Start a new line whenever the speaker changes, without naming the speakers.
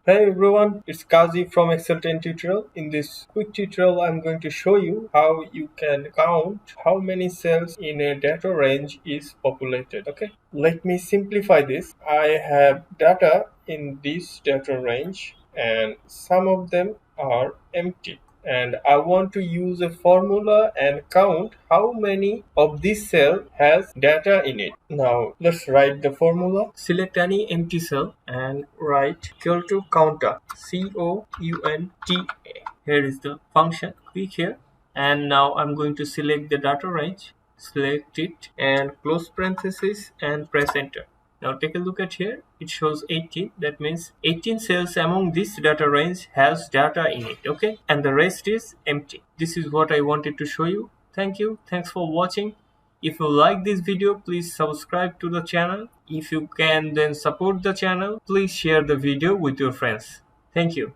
Hey everyone, it's Kazi from Excel 10 tutorial. In this quick tutorial, I'm going to show you how you can count how many cells in a data range is populated. Okay, let me simplify this. I have data in this data range and some of them are empty. And I want to use a formula and count how many of this cell has data in it. Now let's write the formula. Select any empty cell and write equal to Counta, Counta. Here is the function. Click here and now I'm going to select the data range, select it and close parenthesis and press enter. Now take a look at here, it shows 18. That means 18 cells among this data range has data in it, okay, and the rest is empty. This is what I wanted to show you. Thank you, thanks for watching. If you like this video, please subscribe to the channel. If you can then support the channel, please share the video with your friends. Thank you.